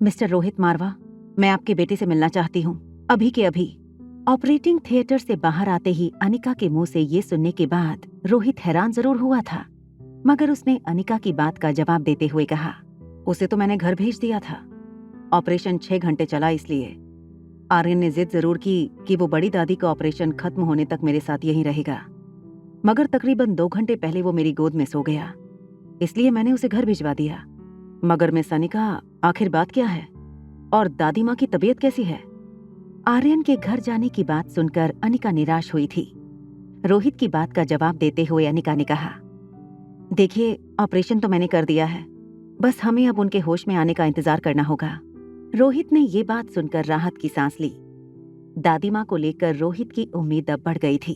Mister Rohit मारवा, मैं आपके बेटे से मिलना चाहती हूँ, अभी के अभी। ऑपरेटिंग थिएटर से बाहर आते ही अनिका के मुंह से ये सुनने के बाद रोहित हैरान जरूर हुआ था, मगर उसने अनिका की बात का जवाब देते हुए कहा, उसे तो मैंने घर भेज दिया था। ऑपरेशन 6 घंटे चला, इसलिए आर्यन ने जिद जरूर की कि वो बड़ी दादी का ऑपरेशन खत्म होने तक मेरे साथ यहीं रहेगा, मगर तकरीबन 2 घंटे पहले वो मेरी गोद में सो गया, इसलिए मैंने उसे घर भिजवा दिया। मगर मिस अनिका, आखिर बात क्या है और दादी माँ की तबीयत कैसी है? आर्यन के घर जाने की बात सुनकर अनिका निराश हुई थी। रोहित की बात का जवाब देते हुए अनिका ने कहा, देखिए, ऑपरेशन तो मैंने कर दिया है, बस हमें अब उनके होश में आने का इंतजार करना होगा। रोहित ने ये बात सुनकर राहत की सांस ली। दादी माँ को लेकर रोहित की उम्मीद अब बढ़ गई थी।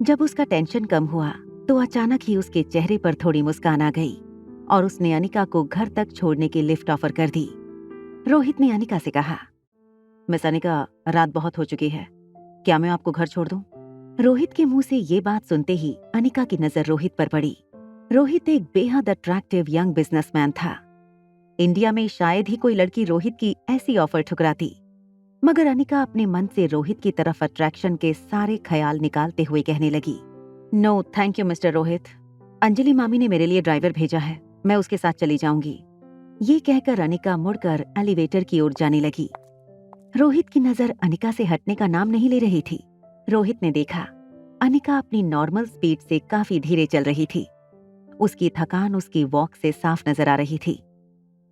जब उसका टेंशन कम हुआ तो अचानक ही उसके चेहरे पर थोड़ी मुस्कान आ गई और उसने अनिका को घर तक छोड़ने की लिफ्ट ऑफर कर दी। रोहित ने अनिका से कहा, मिस अनिका, रात बहुत हो चुकी है, क्या मैं आपको घर छोड़ दूं? रोहित के मुंह से ये बात सुनते ही अनिका की नजर रोहित पर पड़ी। रोहित एक बेहद अट्रैक्टिव यंग बिजनेसमैन था। इंडिया में शायद ही कोई लड़की रोहित की ऐसी ऑफर ठुकराती, मगर अनिका अपने मन से रोहित की तरफ अट्रैक्शन के सारे ख्याल निकालते हुए कहने लगी, no thank you mister Rohit, Anjali मामी ने मेरे लिए ड्राइवर भेजा है, मैं उसके साथ चली जाऊंगी। ये कहकर अनिका मुड़कर एलिवेटर की ओर जाने लगी। रोहित की नजर अनिका से हटने का नाम नहीं ले रही थी। रोहित ने देखा अनिका अपनी नॉर्मल स्पीड से काफी धीरे चल रही थी। उसकी थकान उसकी वॉक से साफ नजर आ रही थी।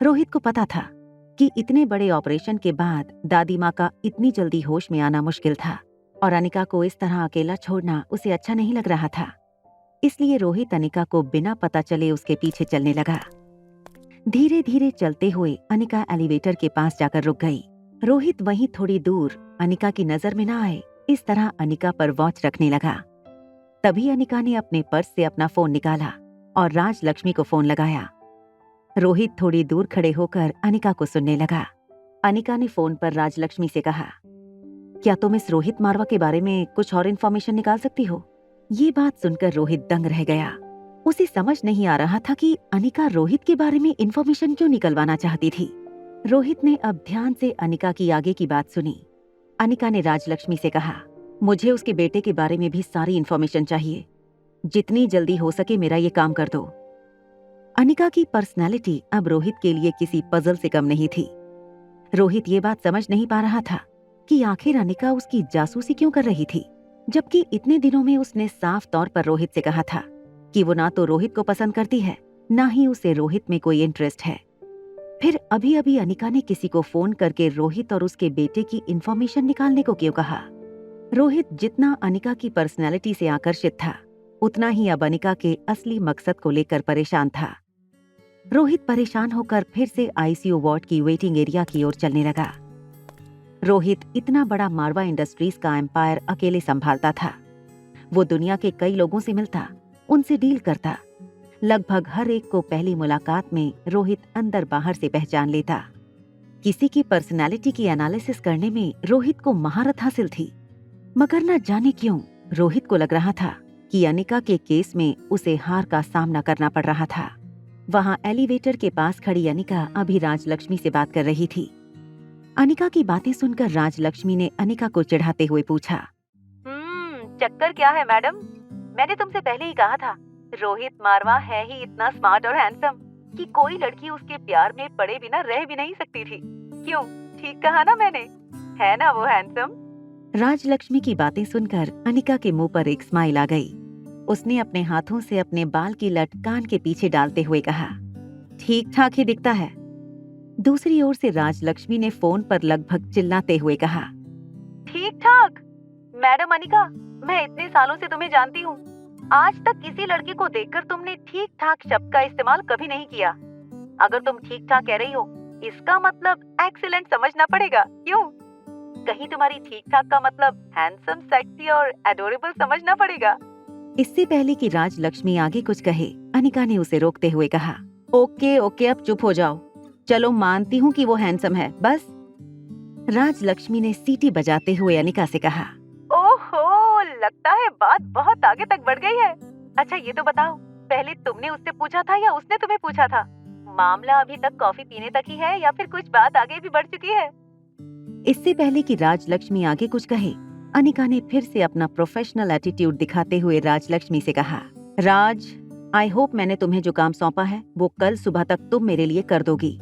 रोहित को पता था कि इतने बड़े ऑपरेशन के बाद दादी माँ का इतनी जल्दी होश में आना मुश्किल था और अनिका को इस तरह अकेला छोड़ना उसे अच्छा नहीं लग रहा था। इसलिए रोहित अनिका को बिना पता चले उसके पीछे चलने लगा। धीरे धीरे चलते हुए अनिका एलिवेटर के पास जाकर रुक गई। रोहित वहीं थोड़ी दूर अनिका की नजर में ना आए, इस तरह अनिका पर वॉच रखने लगा। तभी अनिका ने अपने पर्स से अपना फोन निकाला और राजलक्ष्मी को फोन लगाया। रोहित थोड़ी दूर खड़े होकर अनिका को सुनने लगा। अनिका ने फोन पर राजलक्ष्मी से कहा, क्या तुम इस रोहित मारवा के बारे में कुछ और इन्फॉर्मेशन निकाल सकती हो? ये बात सुनकर रोहित दंग रह गया। उसे समझ नहीं आ रहा था कि अनिका रोहित के बारे में इन्फॉर्मेशन क्यों निकलवाना चाहती थी। रोहित ने अब ध्यान से अनिका की आगे की बात सुनी। अनिका ने राजलक्ष्मी से कहा, मुझे उसके बेटे के बारे में भी सारी इन्फॉर्मेशन चाहिए, जितनी जल्दी हो सके मेरा ये काम कर दो। अनिका की पर्सनैलिटी अब रोहित के लिए किसी पजल से कम नहीं थी। रोहित ये बात समझ नहीं पा रहा था कि आखिर अनिका उसकी जासूसी क्यों कर रही थी, जबकि इतने दिनों में उसने साफ तौर पर रोहित से कहा था कि वो ना तो रोहित को पसंद करती है, ना ही उसे रोहित में कोई इंटरेस्ट है। फिर अभी अभी अनिका ने किसी को फोन करके रोहित और उसके बेटे की इन्फॉर्मेशन निकालने को क्यों कहा? रोहित जितना अनिका की पर्सनैलिटी से आकर्षित था, उतना ही अब अनिका के असली मकसद को लेकर परेशान था। रोहित परेशान होकर फिर से आईसीयू वार्ड की वेटिंग एरिया की ओर चलने लगा। रोहित इतना बड़ा मारवा इंडस्ट्रीज का एम्पायर अकेले संभालता था। वो दुनिया के कई लोगों से मिलता, उनसे डील करता। लगभग हर एक को पहली मुलाकात में रोहित अंदर बाहर से पहचान लेता। किसी की पर्सनालिटी की एनालिसिस करने में रोहित को महारत हासिल थी, मगर न जाने क्यों रोहित को लग रहा था कि अनिका के केस में उसे हार का सामना करना पड़ रहा था। वहां एलिवेटर के पास खड़ी अनिका अभी राजलक्ष्मी से बात कर रही थी। अनिका की बातें सुनकर राजलक्ष्मी ने अनिका को चिढ़ाते हुए पूछा, चक्कर क्या है मैडम? मैंने तुमसे पहले ही कहा था, रोहित मारवा है ही इतना स्मार्ट और हैंडसम कि कोई लड़की उसके प्यार में पड़े बिना रह भी नहीं सकती थी। क्यों, ठीक कहा ना मैंने? है ना वो हैंडसम? राजलक्ष्मी की बातें सुनकर अनिका के मुंह पर एक स्माइल आ गई। उसने अपने हाथों से अपने बाल की लट कान के पीछे डालते हुए कहा, ठीक ठाक ही दिखता है। दूसरी ओर से राजलक्ष्मी ने फोन पर लगभग चिल्लाते हुए कहा, ठीक ठाक? मैडम अनिका, मैं इतने सालों से तुम्हें जानती हूँ, आज तक किसी लड़की को देखकर तुमने ठीक ठाक शब्द का इस्तेमाल कभी नहीं किया। अगर तुम ठीक ठाक कह रही हो, इसका मतलब एक्सीलेंट समझना पड़ेगा, क्यों? कहीं तुम्हारी ठीक ठाक का मतलब हैंडसम, सेक्सी और एडोरेबल समझना पड़ेगा। इससे पहले कि राजलक्ष्मी आगे कुछ कहे, अनिका ने उसे रोकते हुए कहा, ओके ओके, अब चुप हो जाओ। चलो मानती हूँ कि वो हैंडसम है, बस। राजलक्ष्मी ने सीटी बजाते हुए अनिका से कहा, ओहो, लगता है बात बहुत आगे तक बढ़ गई है। अच्छा ये तो बताओ, पहले तुमने उससे पूछा था या उसने तुम्हें पूछा था? मामला अभी तक कॉफी पीने तक ही है या फिर कुछ बात आगे भी बढ़ चुकी है? इससे पहले कि राजलक्ष्मी आगे कुछ कहे, अनिका ने फिर से अपना प्रोफेशनल एटीट्यूड दिखाते हुए राजलक्ष्मी से कहा, राज, आई होप मैंने तुम्हें जो काम सौंपा है वो कल सुबह तक तुम मेरे लिए कर दोगी।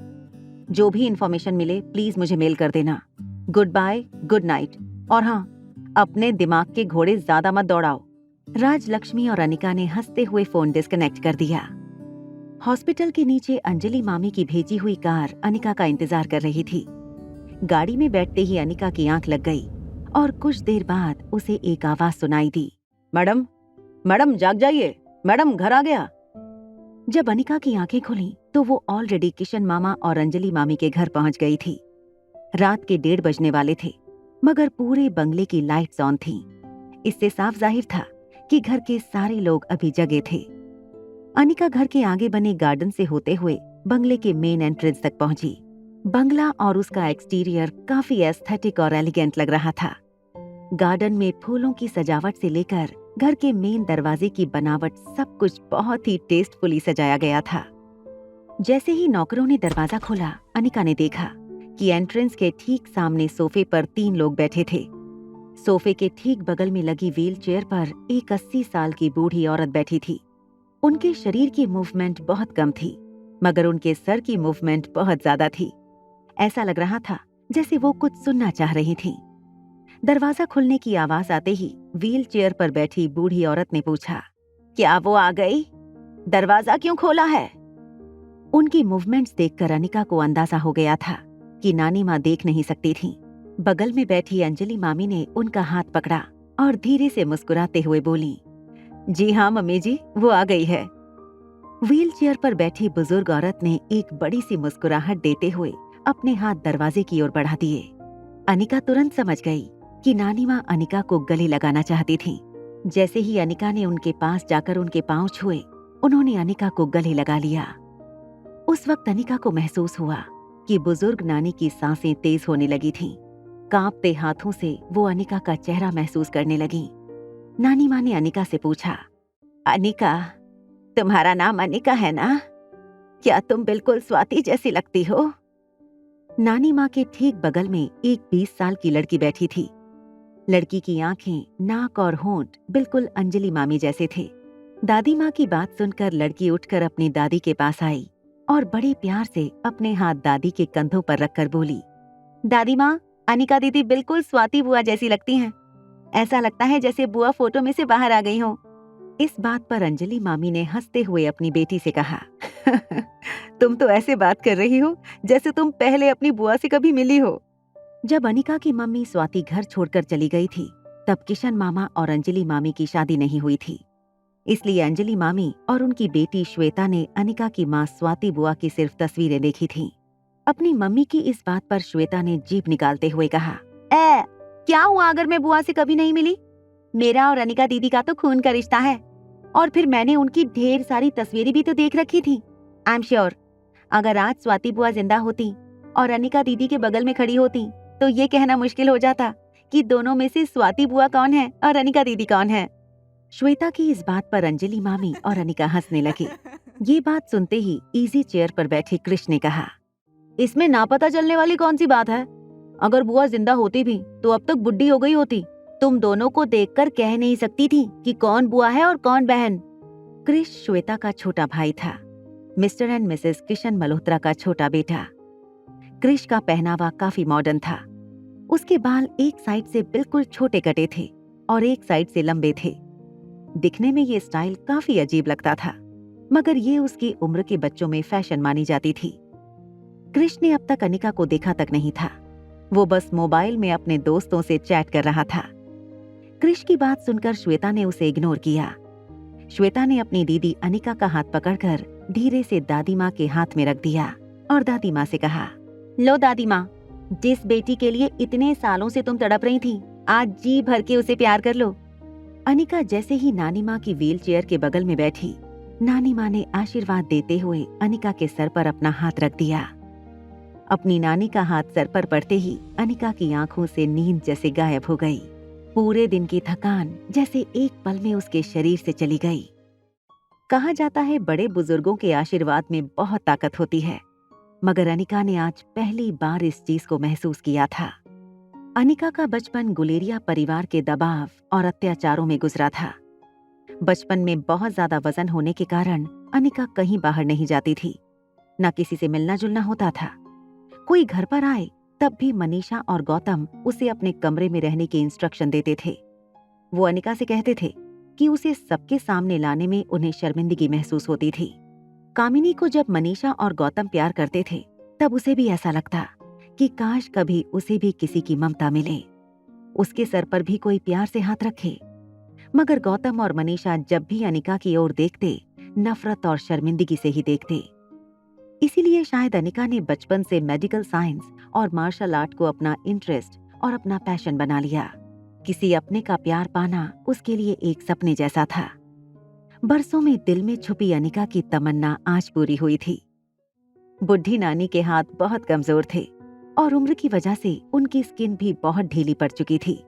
जो भी इन्फॉर्मेशन मिले प्लीज मुझे मेल कर देना। Goodbye, good night. और हाँ, अपने दिमाग के घोड़े ज्यादा मत दौड़ाओ। राजलक्ष्मी और अनिका ने हंसते हुए फोन डिस्कनेक्ट कर दिया। हॉस्पिटल के नीचे अंजलि मामी की भेजी हुई कार अनिका का इंतजार कर रही थी। गाड़ी में बैठते ही अनिका की आंख लग गई और कुछ देर बाद उसे एक आवाज सुनाई दी, मैडम, मैडम जाग जाइए, मैडम घर आ गया। जब अनिका की आंखें खुली तो वो ऑलरेडी किशन मामा और अंजलि मामी के घर पहुंच गई थी। रात के 1:30 बजने वाले थे, मगर पूरे बंगले की लाइट्स ऑन थीं। इससे साफ जाहिर था कि घर के सारे लोग अभी जगे थे। अनिका घर के आगे बने गार्डन से होते हुए बंगले के मेन एंट्रेंस तक पहुंची। बंगला और उसका एक्सटीरियर काफी एस्थेटिक और एलिगेंट लग रहा था। गार्डन में फूलों की सजावट से लेकर घर के मेन दरवाजे की बनावट सब कुछ बहुत ही टेस्टफुली सजाया गया था। जैसे ही नौकरों ने दरवाजा खोला, अनिका ने देखा कि एंट्रेंस के ठीक सामने सोफे पर 3 लोग बैठे थे। सोफे के ठीक बगल में लगी व्हील चेयर पर एक 80 साल की बूढ़ी औरत बैठी थी। उनके शरीर की मूवमेंट बहुत कम थी, मगर उनके सर की मूवमेंट बहुत ज्यादा थी। ऐसा लग रहा था जैसे वो कुछ सुनना चाह रही थीं। दरवाजा खुलने की आवाज आते ही व्हील चेयर पर बैठी बूढ़ी औरत ने पूछा, क्या वो आ गई? दरवाजा क्यों खोला है? उनकी मूवमेंट्स देखकर अनिका को अंदाजा हो गया था कि नानी माँ देख नहीं सकती थीं। बगल में बैठी अंजलि मामी ने उनका हाथ पकड़ा और धीरे से मुस्कुराते हुए बोली, जी हाँ मम्मी जी, वो आ गई है। व्हील चेयर पर बैठी बुजुर्ग औरत ने एक बड़ी सी मुस्कुराहट देते हुए अपने हाथ दरवाजे की ओर बढ़ा दिए। अनिका तुरंत समझ गई कि नानी माँ अनिका को गले लगाना चाहती थीं। जैसे ही अनिका ने उनके पास जाकर उनके पांव छुए, उन्होंने अनिका को गले लगा लिया। उस वक्त अनिका को महसूस हुआ कि बुजुर्ग नानी की सांसें तेज होने लगी थीं। कांपते हाथों से वो अनिका का चेहरा महसूस करने लगी। नानी माँ ने अनिका से पूछा, अनिका, तुम्हारा नाम अनिका है ना? क्या तुम बिल्कुल स्वाति जैसी लगती हो? नानी माँ के ठीक बगल में एक 20 साल की लड़की बैठी थी। लड़की की आंखें, नाक और होंठ बिल्कुल अंजलि मामी जैसे थे। दादी माँ की बात सुनकर लड़की उठकर अपनी दादी के पास आई और बड़े प्यार से अपने हाथ दादी के कंधों पर रखकर बोली, दादी माँ, अनिका दीदी बिल्कुल स्वाति बुआ जैसी लगती हैं। ऐसा लगता है जैसे बुआ फोटो में से बाहर आ गई हो। इस बात पर अंजलि मामी ने हंसते हुए अपनी बेटी से कहा, तुम तो ऐसे बात कर रही हो जैसे तुम पहले अपनी बुआ से कभी मिली हो। जब अनिका की मम्मी स्वाति घर छोड़कर चली गई थी, तब किशन मामा और अंजलि मामी की शादी नहीं हुई थी। इसलिए अंजलि मामी और उनकी बेटी श्वेता ने अनिका की माँ स्वाति बुआ की सिर्फ तस्वीरें देखी थीं। अपनी मम्मी की इस बात पर श्वेता ने जीभ निकालते हुए कहा, क्या हुआ अगर मैं बुआ से कभी नहीं मिली? मेरा और अनिका दीदी का तो खून का रिश्ता है, और फिर मैंने उनकी ढेर सारी तस्वीरें भी तो देख रखी थी। आई एम श्योर अगर आज स्वाति बुआ जिंदा होती और अनिका दीदी के बगल में खड़ी होती तो ये कहना मुश्किल हो जाता कि दोनों में से स्वाति बुआ कौन है और अनिका दीदी कौन है। श्वेता की इस बात पर अंजलि मामी और अनिका हंसने लगे। ये बात सुनते ही इजी चेयर पर बैठे कृष्ण ने कहा, इसमें ना पता चलने वाली कौन सी बात है? अगर बुआ जिंदा होती भी तो अब तक बुढ़ी हो गई होती। तुम दोनों को देखकर कह नहीं सकती थी कि कौन बुआ है और कौन बहन। कृष श्वेता का छोटा भाई था, mister and Mrs Kishan Malhotra का छोटा बेटा। कृष का पहनावा काफी मॉडर्न था। उसके बाल एक साइड से बिल्कुल छोटे कटे थे और एक साइड से लंबे थे। दिखने में ये स्टाइल काफी अजीब लगता था, मगर ये उसकी उम्र के बच्चों में फैशन मानी जाती थी। कृष ने अब तक अनिका को देखा तक नहीं था। वो बस मोबाइल में अपने दोस्तों से चैट कर रहा था। कृष की बात सुनकर श्वेता ने उसे इग्नोर किया। श्वेता ने अपनी दीदी अनिका का हाथ पकड़कर धीरे से दादी माँ के हाथ में रख दिया और दादी माँ से कहा, लो दादी माँ, जिस बेटी के लिए इतने सालों से तुम तड़प रही थी, आज जी भर के उसे प्यार कर लो। अनिका जैसे ही नानी माँ की व्हील चेयर के बगल में बैठी, नानी माँ ने आशीर्वाद देते हुए अनिका के सर पर अपना हाथ रख दिया। अपनी नानी का हाथ सर पर पड़ते ही अनिका की आंखों से नींद जैसे गायब हो गई। पूरे दिन की थकान जैसे एक पल में उसके शरीर से चली गई। कहा जाता है बड़े बुजुर्गों के आशीर्वाद में बहुत ताकत होती है, मगर अनिका ने आज पहली बार इस चीज को महसूस किया था। अनिका का बचपन गुलेरिया परिवार के दबाव और अत्याचारों में गुजरा था। बचपन में बहुत ज्यादा वजन होने के कारण अनिका कहीं बाहर नहीं जाती थी, न किसी से मिलना जुलना होता था। कोई घर पर आए तब भी मनीषा और गौतम उसे अपने कमरे में रहने के इंस्ट्रक्शन देते थे। वो अनिका से कहते थे कि उसे सबके सामने लाने में उन्हें शर्मिंदगी महसूस होती थी। कामिनी को जब मनीषा और गौतम प्यार करते थे तब उसे भी ऐसा लगता कि काश कभी उसे भी किसी की ममता मिले, उसके सर पर भी कोई प्यार से हाथ रखे। मगर गौतम और मनीषा जब भी अनिका की ओर देखते, नफरत और शर्मिंदगी से ही देखते। इसीलिए शायद अनिका ने बचपन से मेडिकल साइंस और मार्शल आर्ट को अपना इंटरेस्ट और अपना पैशन बना लिया। किसी अपने का प्यार पाना उसके लिए एक सपने जैसा था। बरसों में दिल में छुपी अनिका की तमन्ना आज पूरी हुई थी। बुढ़ी नानी के हाथ बहुत कमजोर थे और उम्र की वजह से उनकी स्किन भी बहुत ढीली पड़ चुकी थी,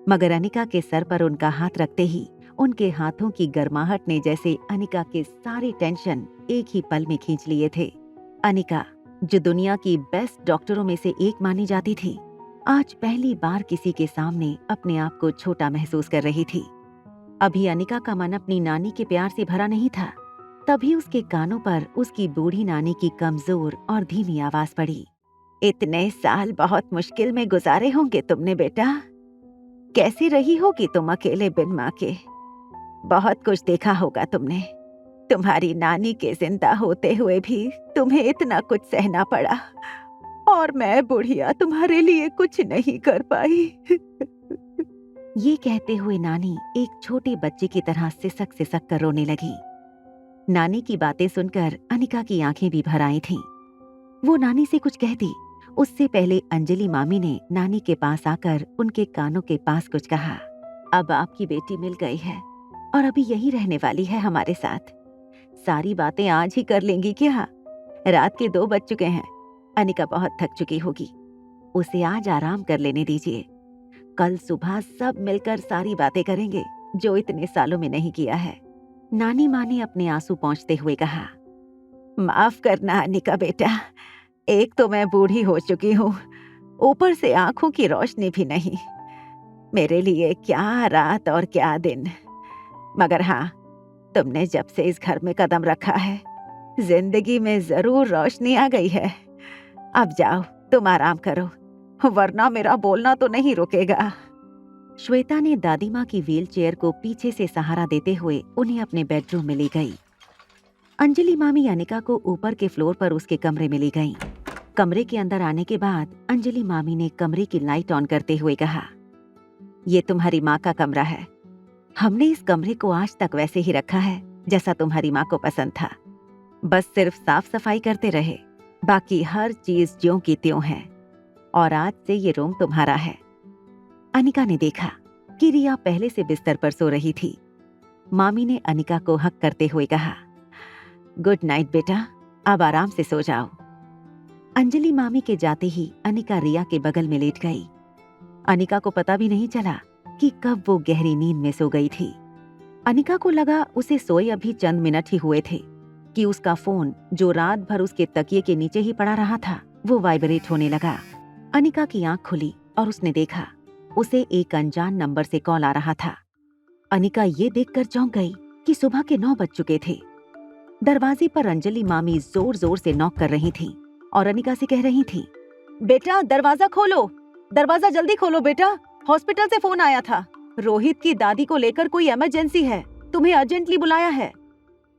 मगर अनिका के सर पर उनका हाथ रखते ही उनके हाथों की गर्माहट ने जैसे अनिका के सारे टेंशन एक ही पल में खींच लिए थे। अनिका, जो दुनिया की बेस्ट डॉक्टरों में से एक मानी जाती थी, आज पहली बार किसी के सामने अपने आप को छोटा महसूस कर रही थी। अभी अनिका का मन अपनी नानी के प्यार से भरा नहीं था, तभी उसके कानों पर उसकी बूढ़ी नानी की कमजोर और धीमी आवाज पड़ी। इतने साल बहुत मुश्किल में गुजारे होंगे तुमने बेटा। कैसी रही होगी तुम अकेले बिन माँ के। बहुत कुछ देखा होगा तुमने। तुम्हारी नानी के जिंदा होते हुए भी तुम्हें इतना कुछ सहना पड़ा, और मैं बुढ़िया तुम्हारे लिए कुछ नहीं कर पाई। ये कहते हुए नानी एक छोटे बच्चे की तरह सिसक कर रोने लगी। नानी की बातें सुनकर अनिका की आंखें भी भर आई थीं। वो नानी से कुछ कहती, उससे पहले अंजलि मामी ने नानी के पास आकर उनके कानों के पास कुछ कहा। अब आपकी बेटी मिल गई है और अभी यही रहने वाली है हमारे साथ। सारी बातें आज ही कर लेंगी क्या? रात के 2 बज चुके हैं। अनिका बहुत थक चुकी होगी, उसे आज आराम कर लेने दीजिए। कल सुबह सब मिलकर सारी बातें करेंगे जो इतने सालों में नहीं किया है। नानी माँ ने अपने आंसू पोंछते हुए कहा। माफ करना अनिका बेटा, एक तो मैं बूढ़ी हो चुकी हूँ, ऊपर से आंखों की रोशनी भी नहीं। मेरे लिए क्या रात और क्या दिन। मगर हाँ, तुमने जब से इस घर में कदम रखा है, जिंदगी में जरूर रोशनी आ गई है। अब जाओ, तुम आराम करो, वरना मेरा बोलना तो नहीं रुकेगा। श्वेता ने दादी माँ की व्हील चेयर को पीछे से सहारा देते हुए उन्हें अपने बेडरूम में ले गई। अंजलि मामी अनिका को ऊपर के फ्लोर पर उसके कमरे में ले गईं। कमरे के अंदर आने के बाद अंजलि मामी ने कमरे की लाइट ऑन करते हुए कहा, ये तुम्हारी माँ का कमरा है। हमने इस कमरे को आज तक वैसे ही रखा है जैसा तुम्हारी माँ को पसंद था। बस सिर्फ साफ सफाई करते रहे, बाकी हर चीज ज्यों की त्यों है। और आज से ये रूम तुम्हारा है। अनिका ने देखा कि रिया पहले से बिस्तर पर सो रही थी। मामी ने अनिका को हक करते हुए कहा, गुड नाइट बेटा, अब आराम से सो जाओ। अंजलि मामी के जाते ही अनिका रिया के बगल में लेट गई। अनिका को पता भी नहीं चला कि कब वो गहरी नींद में सो गई थी। अनिका को लगा उसे सोए अभी चंद मिनट ही हुए थे कि उसका फोन, जो रात भर उसके तकिए के नीचे ही पड़ा रहा था, वो वाइब्रेट होने लगा। अनिका की आंख खुली और उसने देखा उसे एक अनजान नंबर से कॉल आ रहा था। अनिका ये देखकर चौंक गई कि सुबह के 9 बज चुके थे। दरवाजे पर अंजलि मामी जोर जोर से नॉक कर रही थी और अनिका से कह रही थी, बेटा दरवाजा खोलो, दरवाजा जल्दी खोलो बेटा, हॉस्पिटल से फोन आया था। रोहित की दादी को लेकर कोई इमरजेंसी है, तुम्हें अर्जेंटली बुलाया है।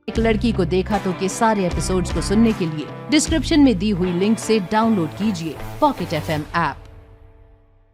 एक लड़की को देखा तो के सारे एपिसोड्स को सुनने के लिए डिस्क्रिप्शन में दी हुई लिंक से डाउनलोड कीजिए पॉकेट FM ऐप।